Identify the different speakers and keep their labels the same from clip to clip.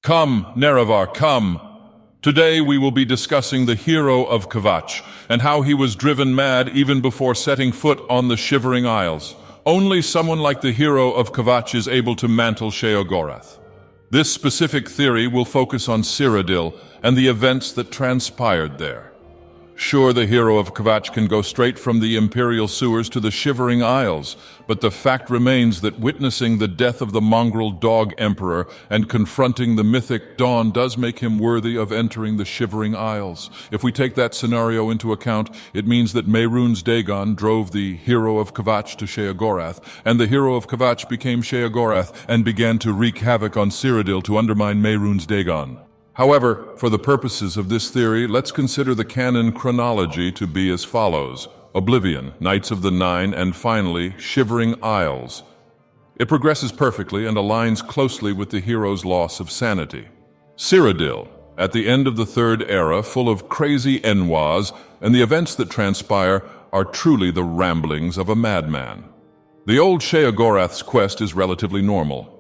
Speaker 1: Come, Nerevar, come! Today we will be discussing the Hero of Kvatch and how he was driven mad even before setting foot on the Shivering Isles. Only someone like the Hero of Kvatch is able to mantle Sheogorath. This specific theory will focus on Cyrodiil and the events that transpired there. Sure, the Hero of Kvatch can go straight from the Imperial sewers to the Shivering Isles, but the fact remains that witnessing the death of the mongrel dog emperor and confronting the mythic Dawn does make him worthy of entering the Shivering Isles. If we take that scenario into account, it means that Mehrunes Dagon drove the Hero of Kvatch to Sheogorath, and the Hero of Kvatch became Sheogorath and began to wreak havoc on Cyrodiil to undermine Mehrunes Dagon. However, for the purposes of this theory, let's consider the canon chronology to be as follows: Oblivion, Knights of the Nine, and finally, Shivering Isles. It progresses perfectly and aligns closely with the hero's loss of sanity. Cyrodiil, at the end of the Third Era, full of crazy enwas, and the events that transpire are truly the ramblings of a madman. The old Sheogorath's quest is relatively normal.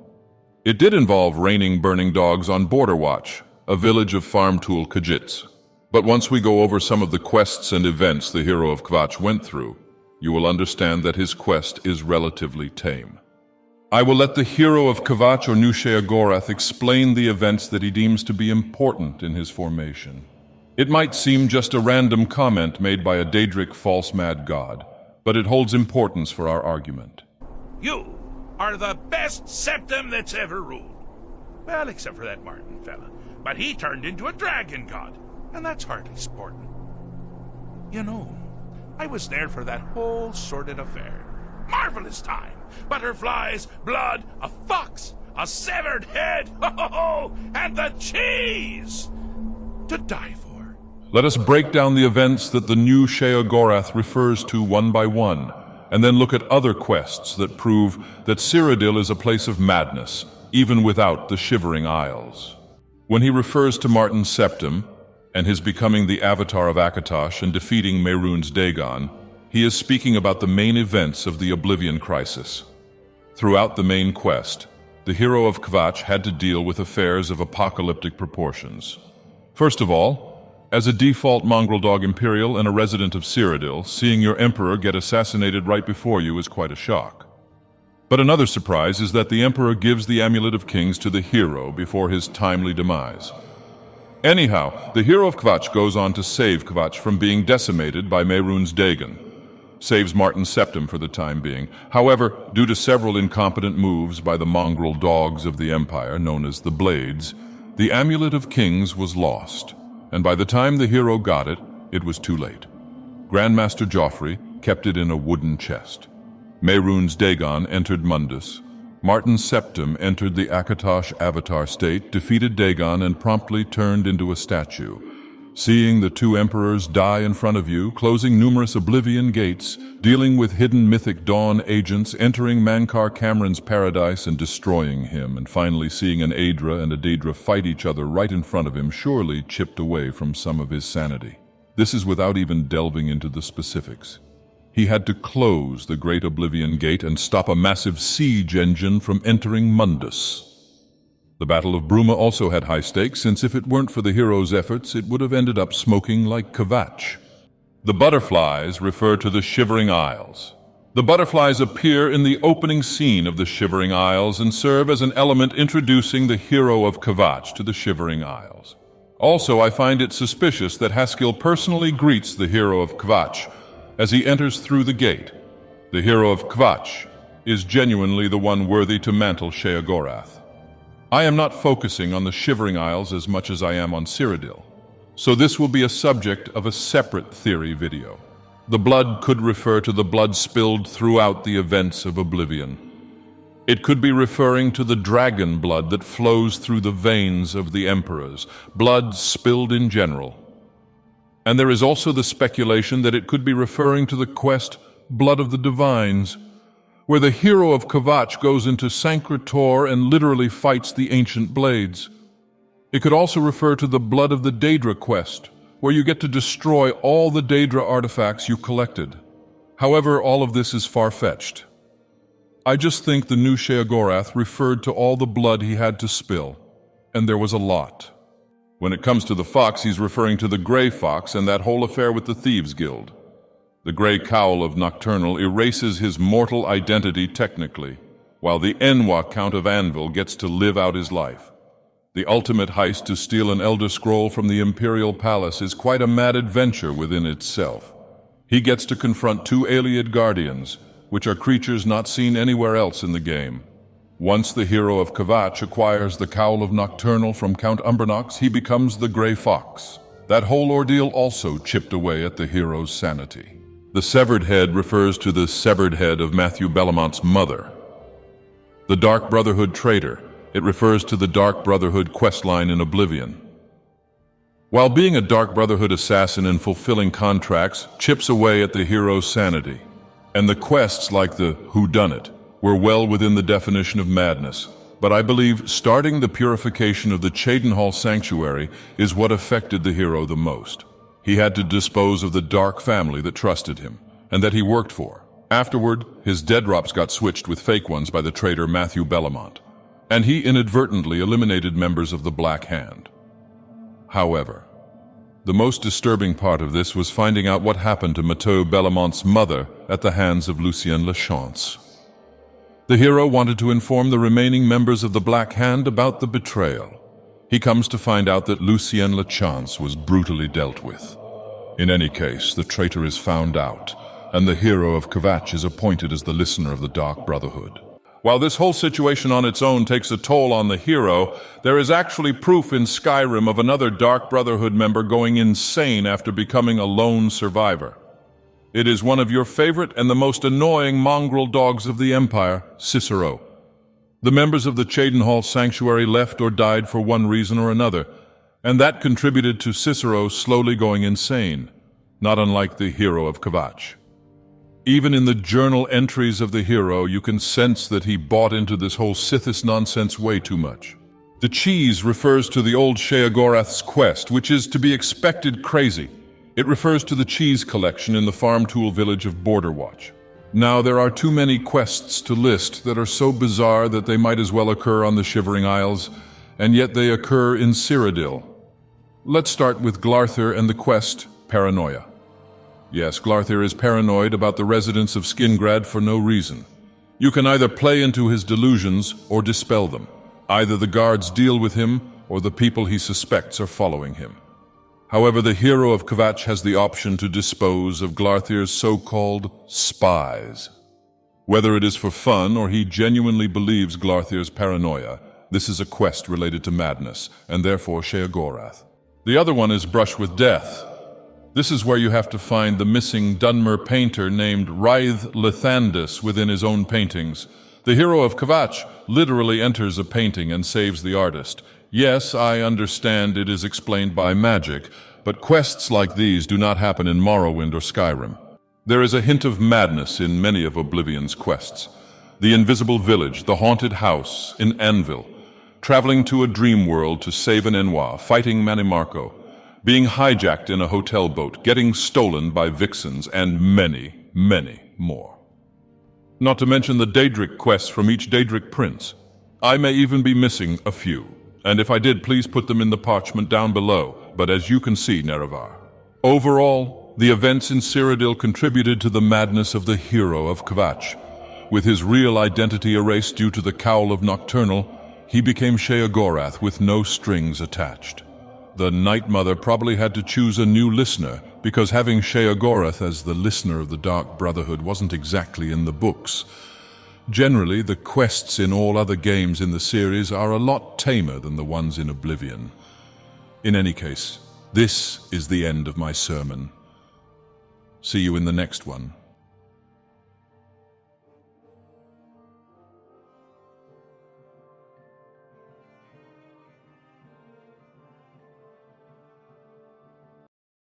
Speaker 1: It did involve raining burning dogs on Border Watch, a village of farm tool Khajiits. But once we go over some of the quests and events the Hero of Kvatch went through, you will understand that his quest is relatively tame. I will let the Hero of Kvatch or New Sheogorath explain the events that he deems to be important in his formation. It might seem just a random comment made by a Daedric false mad god, but it holds importance for our argument.
Speaker 2: You are the best septum that's ever ruled. Well, except for that Martin fella. But he turned into a dragon god, and that's hardly sporting. You know, I was there for that whole sordid affair. Marvelous time. Butterflies, blood, a fox, a severed head, and the cheese to die for.
Speaker 1: Let us break down the events that the new Sheogorath refers to one by one, and then look at other quests that prove that Cyrodiil is a place of madness, even without the Shivering Isles. When he refers to Martin's septum and his becoming the avatar of Akatosh and defeating Mehrunes Dagon, he is speaking about the main events of the Oblivion Crisis. Throughout the main quest, the Hero of Kvatch had to deal with affairs of apocalyptic proportions. First of all, as a default mongrel dog Imperial and a resident of Cyrodiil, seeing your emperor get assassinated right before you is quite a shock. But another surprise is that the Emperor gives the Amulet of Kings to the hero before his timely demise. Anyhow, the Hero of Kvatch goes on to save Kvatch from being decimated by Mehrunes Dagon, saves Martin's septum for the time being. However, due to several incompetent moves by the mongrel dogs of the Empire, known as the Blades, the Amulet of Kings was lost, and by the time the hero got it, it was too late. Grandmaster Joffrey kept it in a wooden chest. Mehrunes Dagon entered Mundus. Martin's septum entered the Akatosh avatar state, defeated Dagon, and promptly turned into a statue. Seeing the two emperors die in front of you, closing numerous Oblivion gates, dealing with hidden mythic Dawn agents, entering Mankar Cameron's paradise and destroying him, and finally seeing an Aedra and a Daedra fight each other right in front of him surely chipped away from some of his sanity. This is without even delving into the specifics. He had to close the Great Oblivion Gate and stop a massive siege engine from entering Mundus. The Battle of Bruma also had high stakes, since if it weren't for the hero's efforts, it would have ended up smoking like Kvatch. The butterflies refer to the Shivering Isles. The butterflies appear in the opening scene of the Shivering Isles and serve as an element introducing the Hero of Kvatch to the Shivering Isles. Also, I find it suspicious that Haskill personally greets the Hero of Kvatch as he enters through the gate. The Hero of Kvatch is genuinely the one worthy to mantle Sheogorath. I am not focusing on the Shivering Isles as much as I am on Cyrodiil, so this will be a subject of a separate theory video. The blood could refer to the blood spilled throughout the events of Oblivion. It could be referring to the dragon blood that flows through the veins of the emperors, blood spilled in general. And there is also the speculation that it could be referring to the quest Blood of the Divines, where the Hero of Kvatch goes into Sancre Tor and literally fights the ancient blades. It could also refer to the Blood of the Daedra quest, where you get to destroy all the Daedra artifacts you collected. However, all of this is far-fetched. I just think the new Sheogorath referred to all the blood he had to spill, and there was a lot. When it comes to the fox, he's referring to the Grey Fox and that whole affair with the Thieves Guild. The Grey Cowl of Nocturnal erases his mortal identity technically, while the Enwa Count of Anvil gets to live out his life. The ultimate heist to steal an Elder Scroll from the Imperial Palace is quite a mad adventure within itself. He gets to confront two Ayleid Guardians, which are creatures not seen anywhere else in the game. Once the Hero of Kvatch acquires the Cowl of Nocturnal from Count Umbernox, he becomes the Grey Fox. That whole ordeal also chipped away at the hero's sanity. The severed head refers to the severed head of Matthew Bellamont's mother. The Dark Brotherhood traitor, it refers to the Dark Brotherhood questline in Oblivion. While being a Dark Brotherhood assassin and fulfilling contracts chips away at the hero's sanity, and the quests like the whodunit were well within the definition of madness, but I believe starting the purification of the Cheydinhal Sanctuary is what affected the hero the most. He had to dispose of the dark family that trusted him, and that he worked for. Afterward, his dead drops got switched with fake ones by the traitor Matthew Bellamont, and he inadvertently eliminated members of the Black Hand. However, the most disturbing part of this was finding out what happened to Mathieu Bellamont's mother at the hands of Lucien Lachance. The hero wanted to inform the remaining members of the Black Hand about the betrayal. He comes to find out that Lucien Lachance was brutally dealt with. In any case, the traitor is found out, and the Hero of Kvatch is appointed as the listener of the Dark Brotherhood. While this whole situation on its own takes a toll on the hero, there is actually proof in Skyrim of another Dark Brotherhood member going insane after becoming a lone survivor. It is one of your favorite and the most annoying mongrel dogs of the Empire, Cicero. The members of the Cheydinhal Sanctuary left or died for one reason or another, and that contributed to Cicero slowly going insane, not unlike the Hero of Kvatch. Even in the journal entries of the hero, you can sense that he bought into this whole Sithis nonsense way too much. The cheese refers to the old Sheogorath's quest, which is to be expected crazy. It refers to the cheese collection in the farm tool village of Borderwatch. Now, there are too many quests to list that are so bizarre that they might as well occur on the Shivering Isles, and yet they occur in Cyrodiil. Let's start with Glarthir and the quest, Paranoia. Yes, Glarthir is paranoid about the residents of Skingrad for no reason. You can either play into his delusions or dispel them. Either the guards deal with him, or the people he suspects are following him. However, the Hero of Kvatch has the option to dispose of Glarthir's so-called spies. Whether it is for fun or he genuinely believes Glarthir's paranoia, this is a quest related to madness, and therefore Sheogorath. The other one is Brush with Death. This is where you have to find the missing Dunmer painter named Wraith Lethandis within his own paintings. The Hero of Kvatch literally enters a painting and saves the artist. Yes, I understand it is explained by magic, but quests like these do not happen in Morrowind or Skyrim. There is a hint of madness in many of Oblivion's quests. The Invisible Village, the Haunted House in Anvil, traveling to a dream world to save an Enwa, fighting Manimarco, being hijacked in a hotel boat, getting stolen by vixens, and many, many more. Not to mention the Daedric quests from each Daedric prince. I may even be missing a few, and if I did, please put them in the parchment down below, but as you can see, Nerevar. Overall, the events in Cyrodiil contributed to the madness of the Hero of Kvatch. With his real identity erased due to the Cowl of Nocturnal, he became Sheogorath with no strings attached. The Night Mother probably had to choose a new listener, because having Sheogorath as the listener of the Dark Brotherhood wasn't exactly in the books. Generally, the quests in all other games in the series are a lot tamer than the ones in Oblivion. In any case, this is the end of my sermon. See you in the next one.